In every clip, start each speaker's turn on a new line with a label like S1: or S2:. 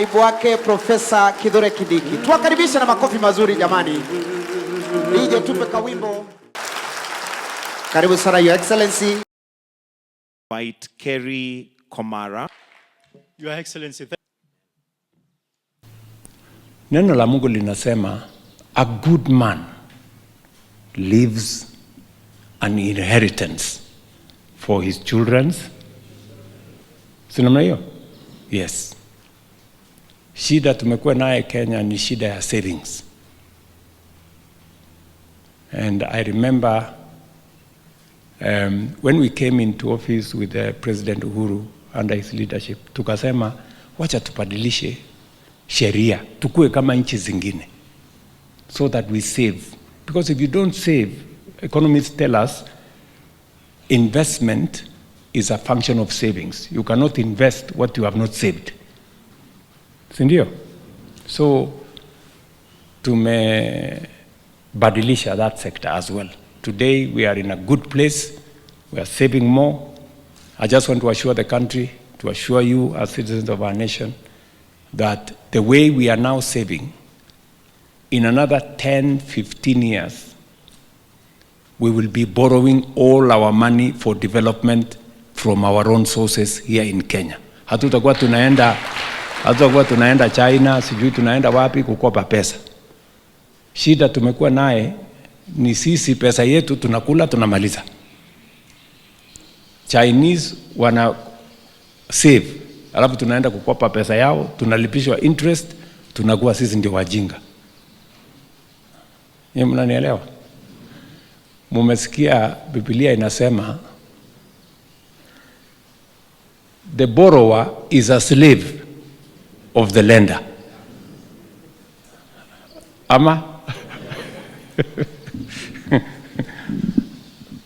S1: Naibu wake Profesa Kithure Kindiki. Tuwakaribishe na makofi mazuri jamani. Nije tupe kawimbo. Karibu sana Your Excellency.
S2: White Kerry Komara.
S3: Your Excellency.
S4: Neno la Mungu linasema a good man leaves an inheritance for his children. Sinamna hiyo? Yes. Shida tumekuwa naye Kenya ni shida ya savings. And I remember when we came into office with President Uhuru under his leadership, tukasema wacha tubadilishe sheria tukue kama nchi zingine so that we save, because if you don't save, economists tell us investment is a function of savings. You cannot invest what you have not saved. Sindio? So tumebadilisha that sector as well. Today we are in a good place. We are saving more. I just want to assure the country, to assure you as citizens of our nation, that the way we are now saving, in another 10, 15 years, we will be borrowing all our money for development from our own sources here in Kenya. Hatutakuwa tunaenda China, sijui tunaenda wapi kukopa pesa. Shida tumekuwa naye ni sisi pesa yetu tunakula tunamaliza. Chinese wana save, alafu tunaenda kukopa pesa yao, tunalipishwa interest, tunakuwa sisi ndio wajinga. Yeye mnanielewa? Mumesikia Biblia inasema the borrower is a slave of the lender. Ama?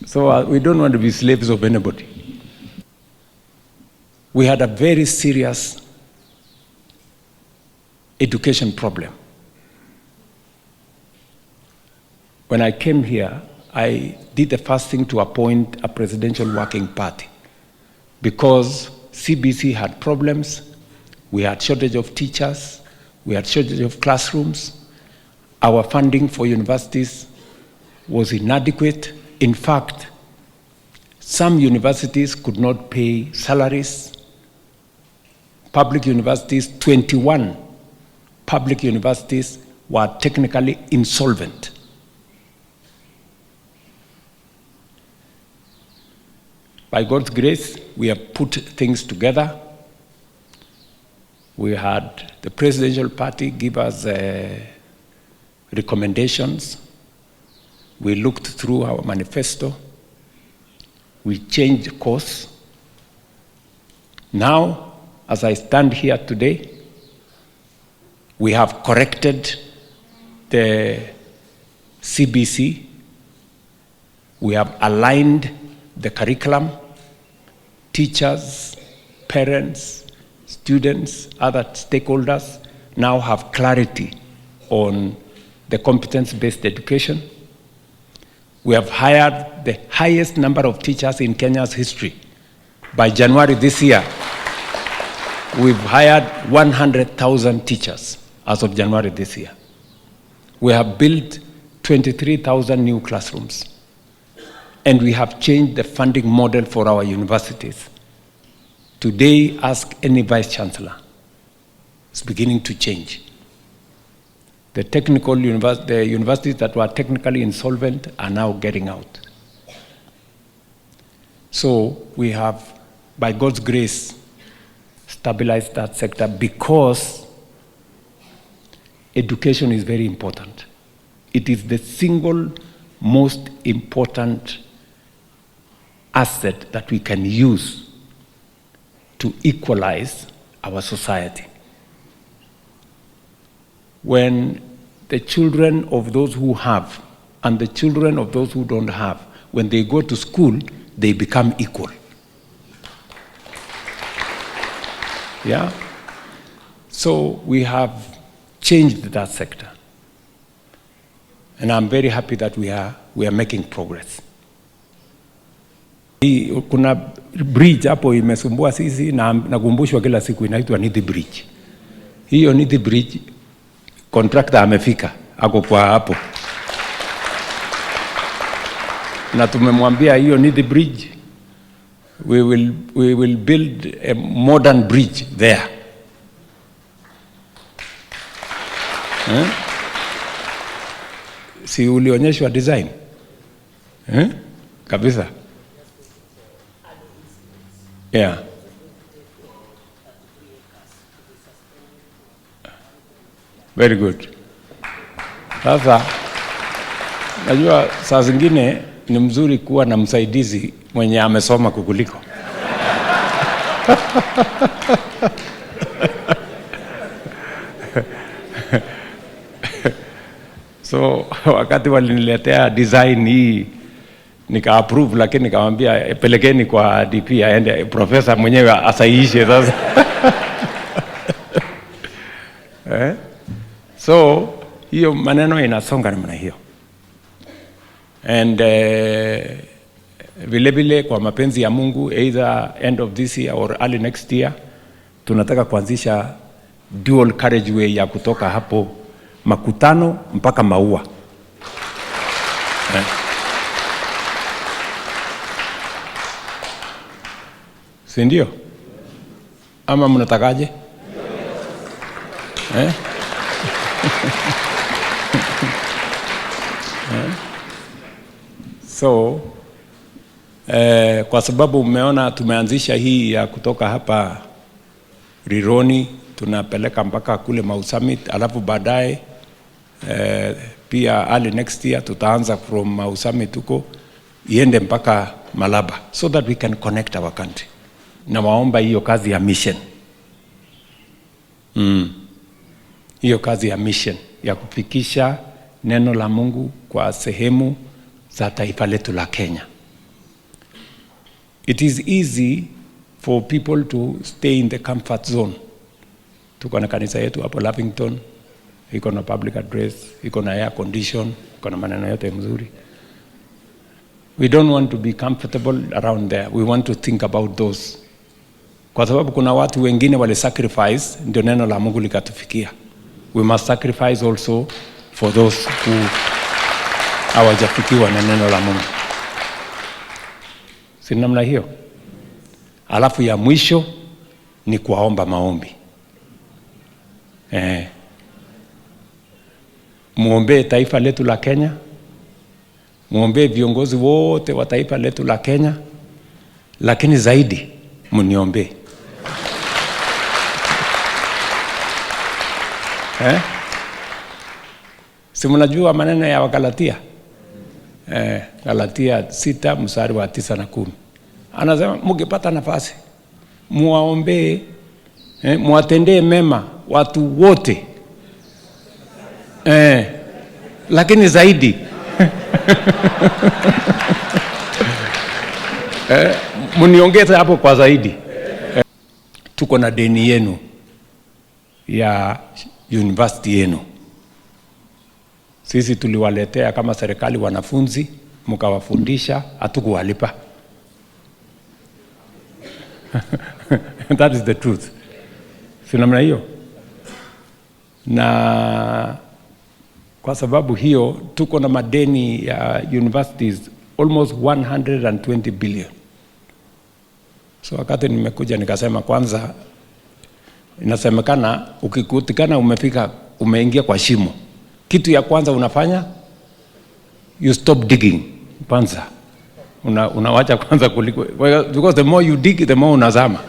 S4: So we don't want to be slaves of anybody. We had a very serious education problem. When I came here, I did the first thing to appoint a presidential working party because CBC had problems. We had shortage of teachers. We had shortage of classrooms. Our funding for universities was inadequate. In fact, some universities could not pay salaries. Public universities, 21 public universities were technically insolvent. By God's grace, we have put things together. We had the presidential party give us recommendations. We looked through our manifesto. We changed course. Now, as I stand here today, we have corrected the CBC. We have aligned the curriculum. Teachers, parents, students, other stakeholders now have clarity on the competence-based education. We have hired the highest number of teachers in Kenya's history. By January this year, we've hired 100,000 teachers as of January this year. We have built 23,000 new classrooms. And we have changed the funding model for our universities. Today, ask any vice chancellor. It's beginning to change. The universities that were technically insolvent are now getting out. So we have, by God's grace, stabilized that sector because education is very important. It is the single most important asset that we can use to equalize our society. When the children of those who have and the children of those who don't have, when they go to school, they become equal. Yeah? So we have changed that sector. And I'm very happy that we are making progress. Kuna bridge hapo imesumbua sisi na nakumbushwa kila siku inaitwa Nithi Bridge. Hiyo ni the bridge. Contractor amefika, ako kwa hapo. Na tumemwambia hiyo ni the bridge. We will build a modern bridge there. Si ulionyeshwa design? Kabisa. Yeah. Very good. Sasa najua saa zingine ni mzuri kuwa na msaidizi mwenye amesoma kukuliko. So wakati waliniletea design hii nika approve, lakini nikamwambia pelekeni kwa DP aende profesa mwenyewe asahihishe sasa. So hiyo maneno inasonga namna hiyo. And vile vile kwa mapenzi ya Mungu, either end of this year or early next year, tunataka kuanzisha dual carriageway ya kutoka hapo Makutano mpaka Maua. Si ndio? Ama mnatakaje? So kwa sababu umeona tumeanzisha hii ya kutoka hapa Rironi tunapeleka mpaka kule Mau Summit, alafu baadaye pia early next year tutaanza from Mau Summit huko iende mpaka Malaba, so that we can connect our country. Na waomba hiyo kazi ya mission. Hiyo kazi ya mission ya kufikisha neno la Mungu kwa sehemu za taifa letu la Kenya. It is easy for people to stay in the comfort zone. Tuko na kanisa yetu hapo Lavington, iko na public address, iko na air condition, iko na maneno yote mzuri. We don't want to be comfortable around there. We want to think about those. Kwa sababu kuna watu wengine wale sacrifice ndio neno la Mungu likatufikia. We must sacrifice also for those who hawajafikiwa na neno la Mungu. Si namna hiyo? Alafu ya mwisho ni kuwaomba maombi. Muombe taifa letu la Kenya. Muombe viongozi wote wa taifa letu la Kenya. Lakini zaidi muniombe. Si mnajua maneno ya Wagalatia? Galatia 6 mstari wa 9 na 10. Anasema mkipata nafasi muwaombe, muwatendee mema watu wote. Lakini zaidi muniongeze hapo kwa zaidi. Tuko na deni yenu ya university yenu. Sisi tuliwaletea kama serikali wanafunzi, mkawafundisha, hatukuwalipa. That is the truth. Si namna hiyo? Na kwa sababu hiyo tuko na madeni ya universities almost 120 billion. So wakati nimekuja nikasema kwanza, inasemekana ukikutikana umeingia kwa shimo, kitu ya kwanza unafanya, you stop digging kwanza. Unawacha kwanza kuliko, because the more you dig the more unazama.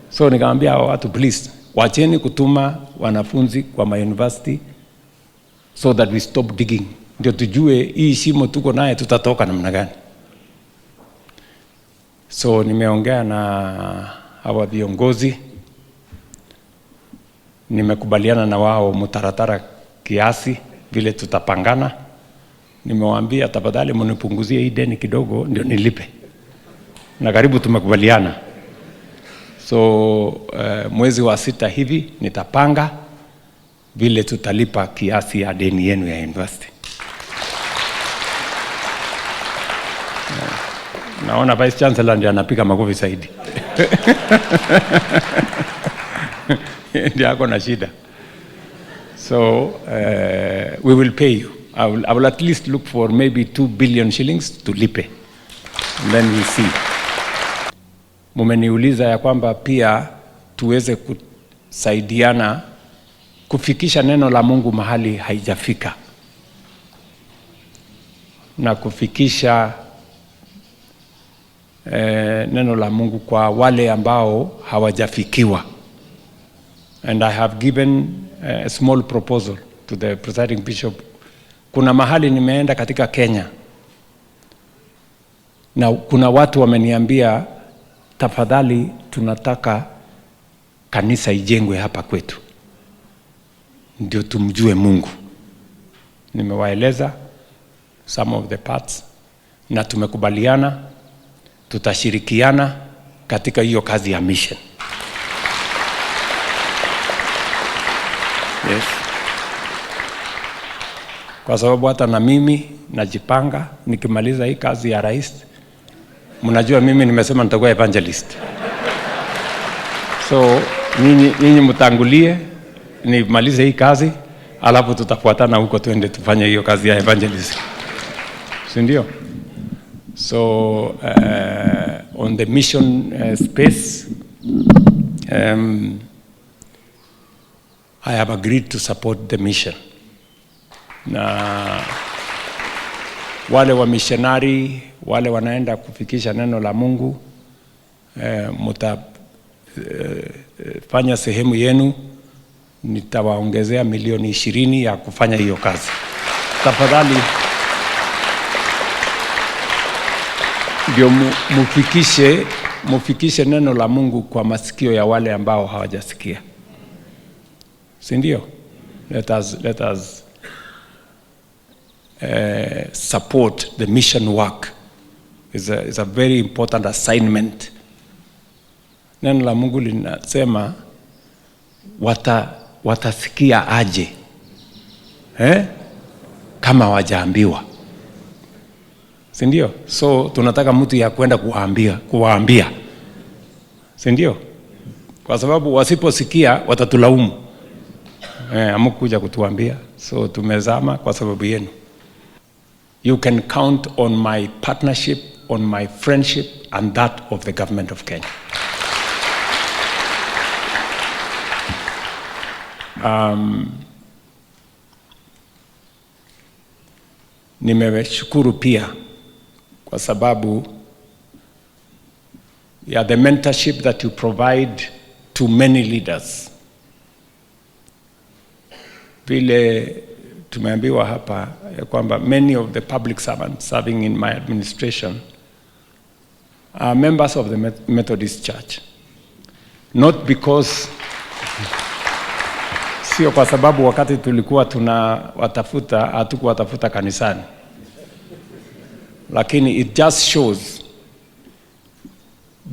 S4: So nikamwambia watu, please wacheni kutuma wanafunzi kwa university so that we stop digging, ndio tujue hii shimo tuko naye tutatoka namna gani. So nimeongea na hawa viongozi, nimekubaliana na wao mtaratara kiasi vile tutapangana. Nimewaambia tafadhali mnipunguzie hii deni kidogo ndio nilipe. Na karibu tumekubaliana. So mwezi wa 6 hivi nitapanga vile tutalipa kiasi ya deni yenu ya university. Naona Vice Chancellor ndiye anapiga makofi zaidi. Ndio ako na shida. So we will pay you. I will at least look for maybe 2 billion shillings to lipe. And then we'll see. Mumeniuliza ya kwamba pia tuweze kusaidiana kufikisha neno la Mungu mahali haijafika. Na kufikisha neno la Mungu kwa wale ambao hawajafikiwa. And I have given a small proposal to the presiding bishop. Kuna mahali nimeenda katika Kenya na kuna watu wameniambia, tafadhali tunataka kanisa ijengwe hapa kwetu ndio tumjue Mungu. Nimewaeleza some of the parts na tumekubaliana tutashirikiana katika hiyo kazi ya mission. Yes. Kwa sababu hata na mimi najipanga nikimaliza hii kazi ya rais. Mnajua mimi nimesema nitakuwa evangelist. So nyinyi mtangulie nimalize hii kazi, alafu tutafuatana huko tuende tufanye hiyo kazi ya evangelist. Si ndio? So on the mission space, I have agreed to support the mission. Na wale wa missionary, wale wanaenda kufikisha neno la Mungu, mutafanya sehemu yenu, nitawaongezea milioni 20 ya kufanya hiyo kazi. Tafadhali ndio mufikishe neno la Mungu kwa masikio ya wale ambao hawajasikia. Si ndio? Let us support the mission work. It's a very important assignment. Neno la Mungu linasema watasikia aje kama wajaambiwa. Si ndio? So tunataka mtu ya kwenda kuwaambia. Si ndio? Kwa sababu wasiposikia watatulaumu. Hamkuja kutuambia. So tumezama kwa sababu yenu. You can count on my partnership, on my friendship and that of the government of Kenya. Nimeshukuru pia kwa sababu ya the mentorship that you provide to many leaders. Vile tumeambiwa hapa ya kwamba many of the public servants serving in my administration are members of the Methodist Church. Not because sio kwa sababu wakati tulikuwa hatukuwatafuta kanisani. Lakini it just shows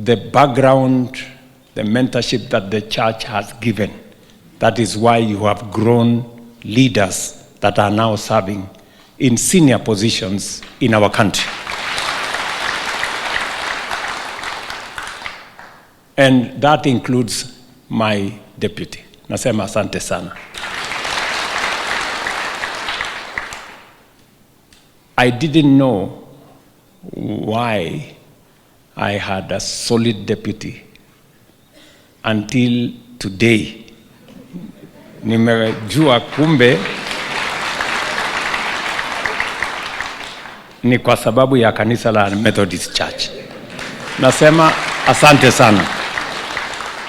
S4: the background, the mentorship that the church has given. That is why you have grown leaders that are now serving in senior positions in our country. And that includes my deputy. Nasema asante sana. I didn't know why I had a solid deputy until today. Nimejua kumbe ni kwa sababu ya kanisa la Methodist Church. Nasema asante sana.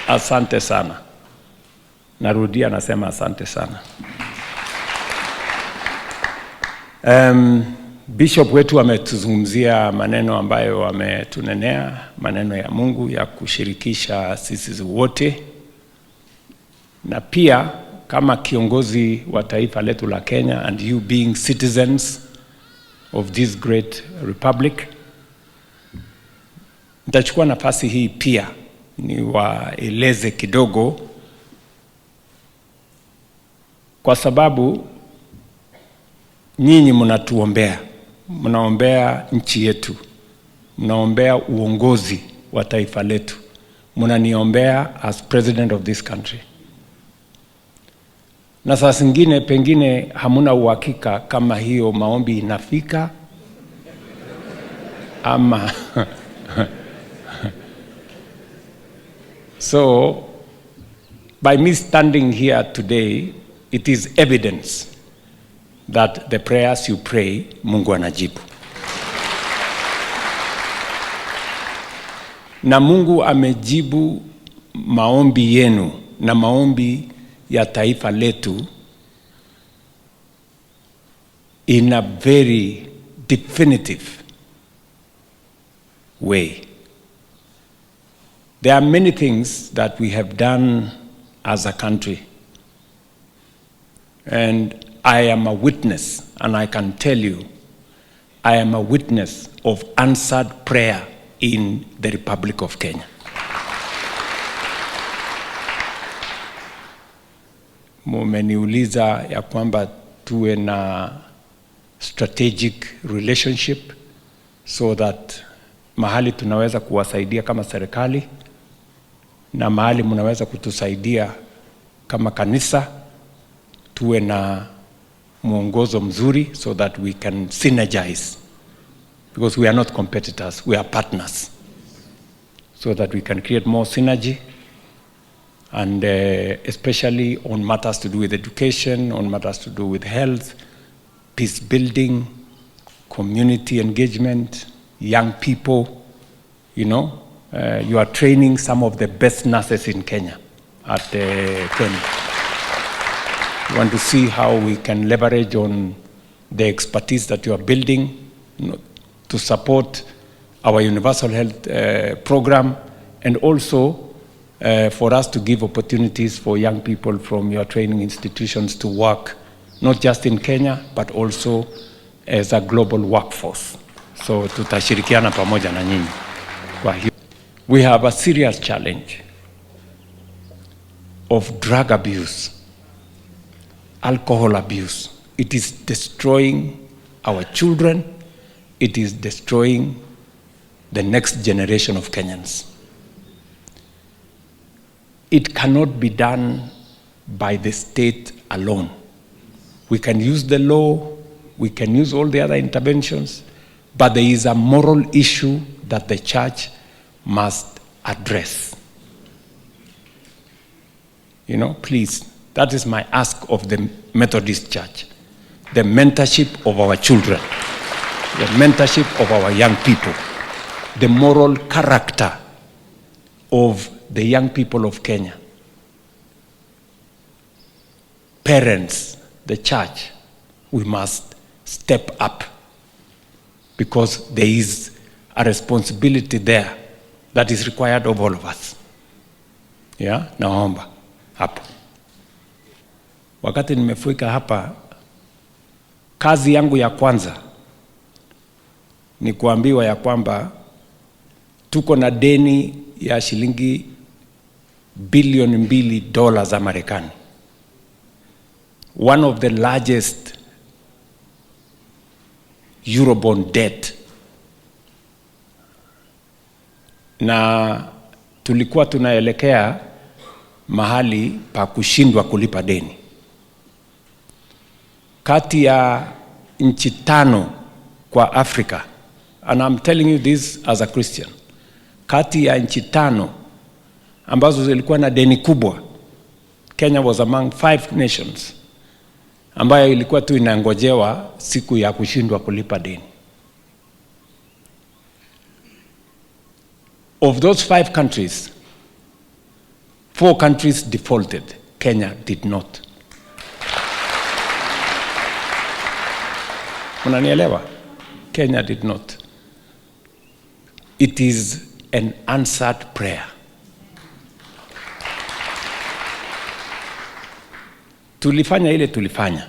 S4: Asante sana. Narudia nasema asante sana. Bishop wetu ametuzungumzia maneno ambayo ametunenea, maneno ya Mungu ya kushirikisha sisi wote. Na pia kama kiongozi wa taifa letu la Kenya and you being citizens of this great republic, nitachukua nafasi hii pia niwaeleze kidogo, kwa sababu nyinyi mnatuombea, mnaombea nchi yetu, mnaombea uongozi wa taifa letu, mnaniombea as president of this country. na saa zingine pengine hamuna uhakika kama hiyo maombi inafika ama so by me standing here today, it is evidence that the prayers you pray, Mungu anajibu. Na Mungu amejibu maombi yenu na maombi ya taifa letu in a very definitive way. There are many things that we have done as a country, and I am a witness, and I can tell you, I am a witness of answered prayer in the Republic of Kenya. Mumeniuliza ya kwamba tuwe na strategic relationship so that mahali tunaweza kuwasaidia kama serikali na mahali mnaweza kutusaidia kama kanisa, tuwe na mwongozo mzuri so that we can synergize, because we are not competitors, we are partners, so that we can create more synergy, and especially on matters to do with education, on matters to do with health, peace building, community engagement, young people. You know, you are training some of the best nurses in Kenya at Kenya. We want to see how we can leverage on the expertise that you are building, you know, to support our universal health program, and also for us to give opportunities for young people from your training institutions to work, not just in Kenya, but also as a global workforce. So tutashirikiana pamoja na nyinyi. Kwa hiyo, we have a serious challenge of drug abuse, alcohol abuse. It is destroying our children. It is destroying the next generation of Kenyans. It cannot be done by the state alone. We can use the law, we can use all the other interventions, but there is a moral issue that the church must address. You know, please, that is my ask of the Methodist Church. The mentorship of our children, the mentorship of our young people, the moral character of the young people of Kenya. Parents, the church, we must step up, because there is a responsibility there that is required of all of us. Yeah, naomba hapo. Wakati nimefika hapa, kazi yangu ya kwanza ni kuambiwa ya kwamba tuko na deni ya shilingi bilioni $2 za Marekani. One of the largest Eurobond debt. Na tulikuwa tunaelekea mahali pa kushindwa kulipa deni. Kati ya nchi 5 kwa Afrika, and I'm telling you this as a Christian, kati ya nchi 5 ambazo zilikuwa na deni kubwa, Kenya was among 5 nations ambayo ilikuwa tu inangojewa siku ya kushindwa kulipa deni. Of those 5 countries, 4 countries defaulted. Kenya did not. Unanielewa? Kenya did not. It is an answered prayer. Tulifanya ile tulifanya.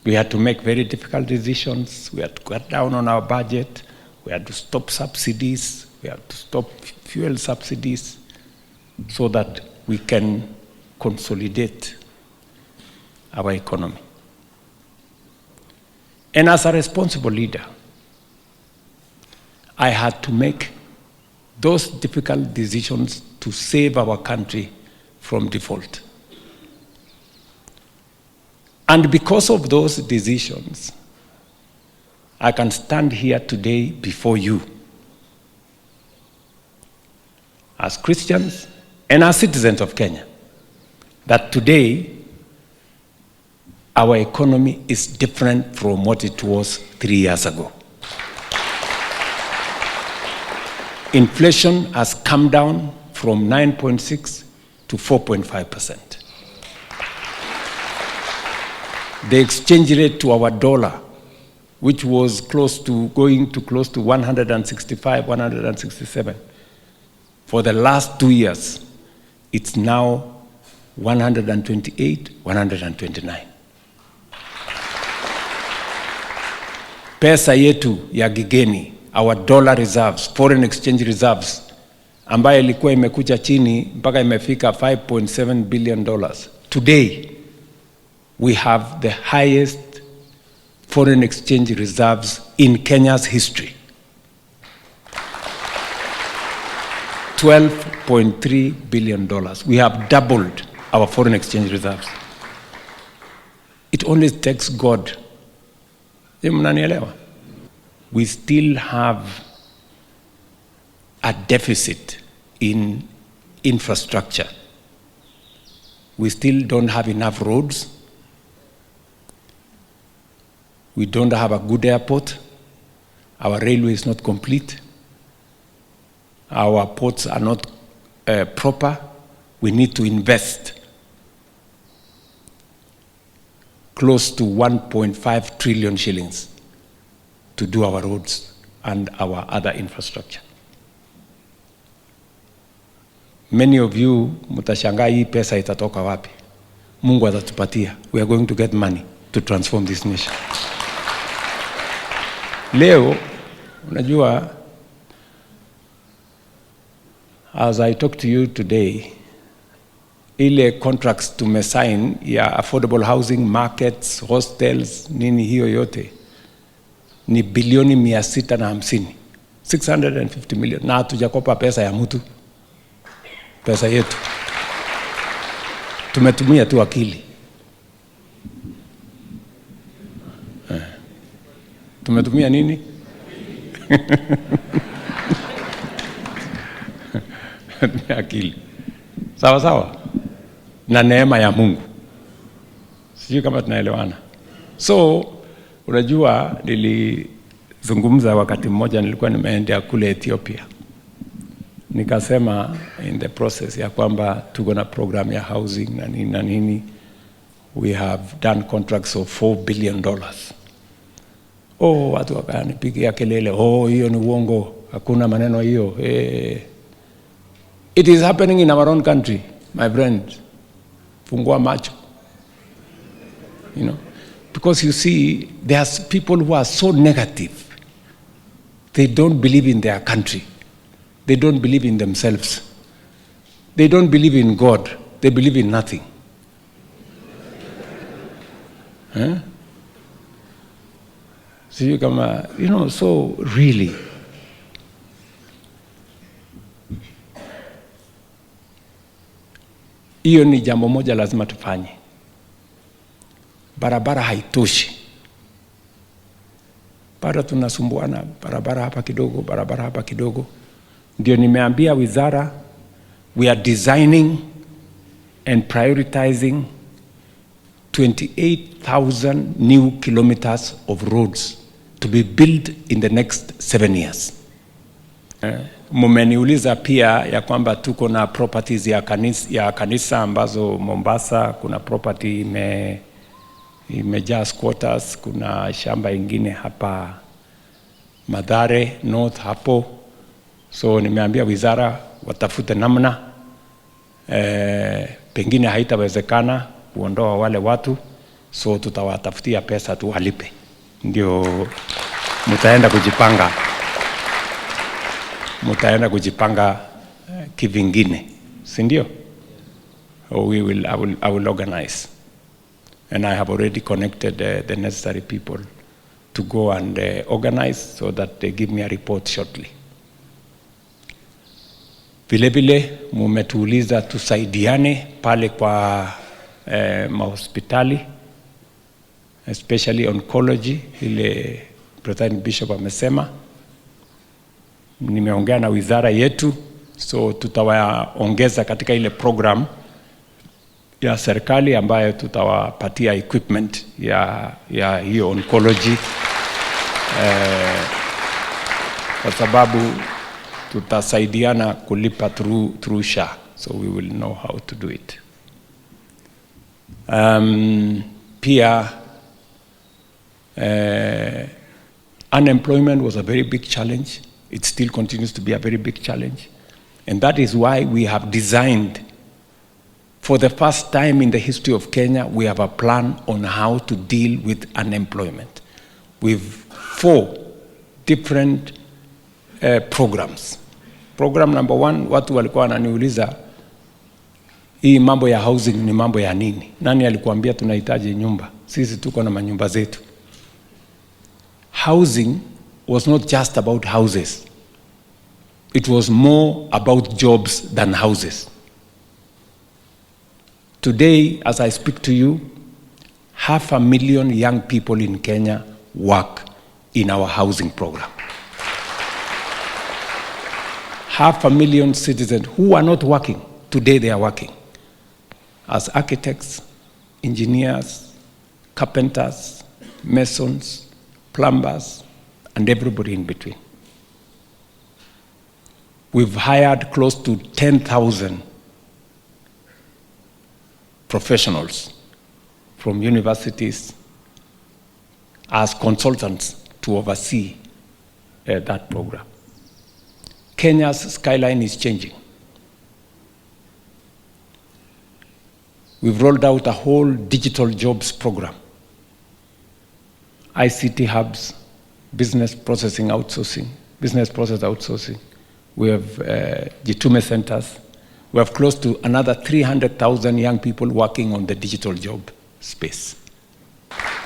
S4: We had to make very difficult decisions. We had to cut down on our budget. We had to stop subsidies. We had to stop fuel subsidies so that we can consolidate our economy. And as a responsible leader, I had to make those difficult decisions to save our country from default. And because of those decisions, I can stand here today before you as Christians and as citizens of Kenya, that today our economy is different from what it was 3 years ago. Inflation has come down from 9.6 to 4.5%. The exchange rate to our dollar, which was going to close to 165, 167, for the last 2 years, it's now 128, 129. Pesa yetu ya kigeni, our dollar reserves, foreign exchange reserves, ambayo ilikuwa imekuja chini mpaka imefika $5.7 billion. Today, we have the highest foreign exchange reserves in Kenya's history. $12.3 billion. We have doubled our foreign exchange reserves. It only takes God. We still have a deficit in infrastructure. We still don't have enough roads. We don't have a good airport. Our railway is not complete. Our ports are not proper. We need to invest close to 1.5 trillion shillings to do our roads and our other infrastructure. Many of you mtashangaa hii pesa itatoka wapi? Mungu atatupatia. We are going to get money to transform this nation. Leo, unajua, as I talk to you today, ile contracts tumesign ya affordable housing markets, hostels, nini hiyo yote, ni bilioni 650. 650 million. Na hatujakopa pesa ya mtu. Pesa yetu. Tumetumia tu akili. Tumetumia nini? Akili. Sawa sawa. Na neema ya Mungu. Sijui kama tunaelewana. So, unajua nilizungumza wakati mmoja nilikuwa nimeenda kule Ethiopia. Nikasema in the process ya kwamba tuko na program ya housing na nini. We have done contracts of $4 billion. Oh, watu wakanipigia kelele. Oh, hiyo ni uongo. Hakuna maneno hiyo. It is happening in our own country, my friend. Fungua macho. You know, because you see, there's people who are so negative. They don't believe in their country. They don't believe in themselves. They don't believe in God. They believe in nothing. Huh? So you come, you know, so really, hiyo ni jambo moja lazima tufanye. Barabara haitoshi. Bado tunasumbuana, barabara hapa kidogo, barabara hapa kidogo. Ndio nimeambia wizara, we are designing and prioritizing 28,000 new kilometers of roads to be built in the next 7 years. Mumeniuliza pia ya kwamba tuko na properties ya kanisa ambazo Mombasa, kuna property imejaa squatters, kuna shamba ingine hapa Mathare North hapo. So nimeambia wizara watafute namna, pengine haitawezekana kuondoa wale watu, so tutawatafutia pesa tu walipe. Ndio mtaenda kujipanga kivingine, si ndio? I will organize, and I have already connected the necessary people to go and organize so that they give me a report shortly. Vilevile mumetuuliza tusaidiane pale kwa mahospitali, especially oncology, ile President Bishop amesema. Nimeongea na wizara yetu, so tutawaongeza katika ile program ya serikali ambayo tutawapatia equipment ya hiyo oncology, kwa sababu tutasaidiana kulipa through SHA, so we will know how to do it. Pia unemployment was a very big challenge. It still continues to be a very big challenge. And that is why we have designed, for the first time in the history of Kenya, we have a plan on how to deal with unemployment with 4 different programs. Program number 1, watu walikuwa wananiuliza hii mambo ya housing ni mambo ya nini? Nani alikuambia tunahitaji nyumba? Sisi tuko na manyumba zetu. Housing was not just about houses. It was more about jobs than houses. Today, as I speak to you, 500,000 young people in Kenya work in our housing program. 500,000 citizens who are not working, today they are working as architects, engineers, carpenters, masons, plumbers, and everybody in between. We've hired close to 10,000 professionals from universities as consultants to oversee that program. Kenya's skyline is changing. We've rolled out a whole digital jobs program. ICT hubs, business process outsourcing. We have Jitume centers. We have close to another 300,000 young people working on the digital job space.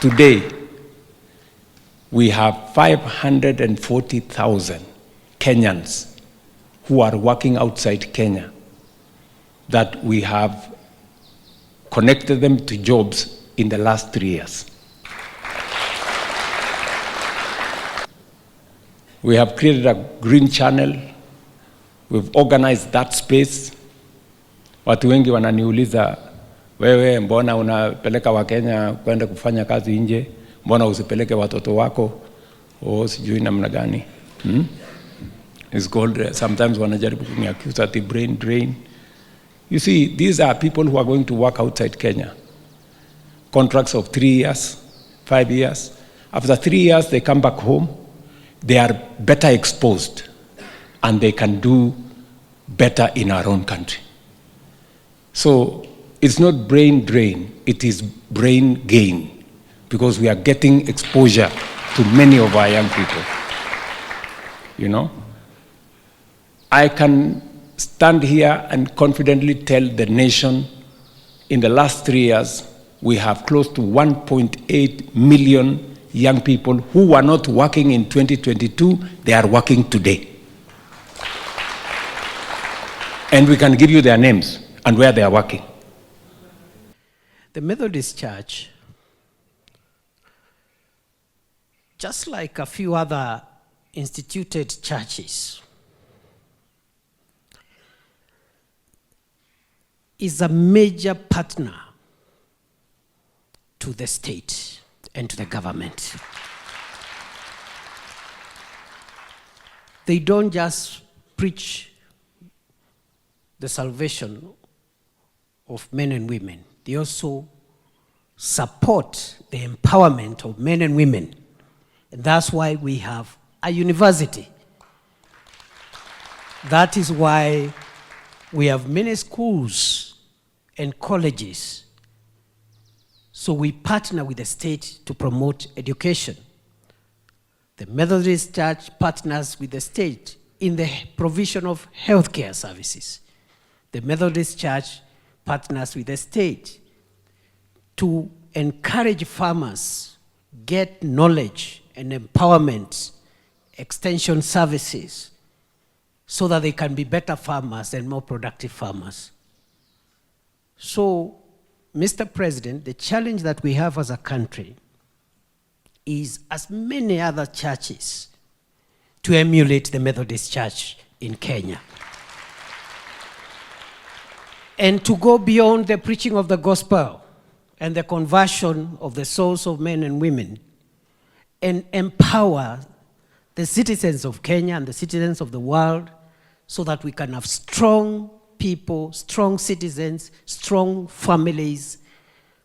S4: Today, we have 540,000 Kenyans who are working outside Kenya that we have connected them to jobs in the last 3 years. We have created a green channel. We've organized that space. Watu wengi wananiuliza, wewe mbona unapeleka Wakenya kwenda kufanya kazi nje? Mbona usipeleke watoto wako? Sijui namna gani. It's called, sometimes wanajaribu kuniaccuse at the brain drain. You see, these are people who are going to work outside Kenya. Contracts of 3 years, 5 years. After 3 years, they come back home. They are better exposed, and they can do better in our own country. So it's not brain drain, it is brain gain, because we are getting exposure to many of our young people. You know? I can stand here and confidently tell the nation, in the last 3 years, we have close to 1.8 million young people who were not working in 2022, they are working today. And we can give you their names and where they are working.
S5: The Methodist Church, just like a few other instituted churches, is a major partner to the state and to the government. They don't just preach the salvation of men and women. They also support the empowerment of men and women. And that's why we have a university. That is why we have many schools and colleges. So we partner with the state to promote education. The Methodist Church partners with the state in the provision of healthcare services. The Methodist Church partners with the state to encourage farmers, get knowledge and empowerment, extension services, so that they can be better farmers and more productive farmers. So, Mr. President, the challenge that we have as a country is, as many other churches, to emulate the Methodist Church in Kenya. And to go beyond the preaching of the gospel and the conversion of the souls of men and women, and empower the citizens of Kenya and the citizens of the world so that we can have strong people, strong citizens, strong families,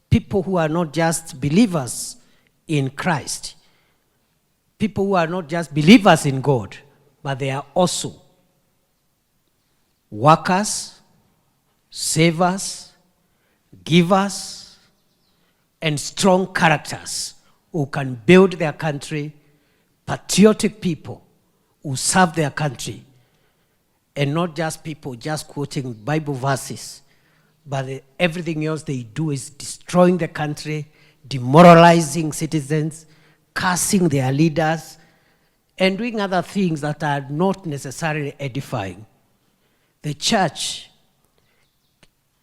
S5: people who are not just believers in Christ, people who are not just believers in God, but they are also workers, savers, givers, and strong characters who can build their country, patriotic people who serve their country, and not just people just quoting Bible verses, but everything else they do is destroying the country, demoralizing citizens, cursing their leaders, and doing other things that are not necessarily edifying. The church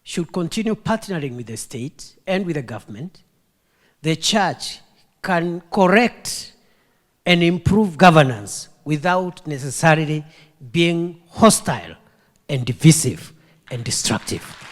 S5: should continue partnering with the state and with the government. The church can correct and improve governance without necessarily being hostile and divisive and destructive.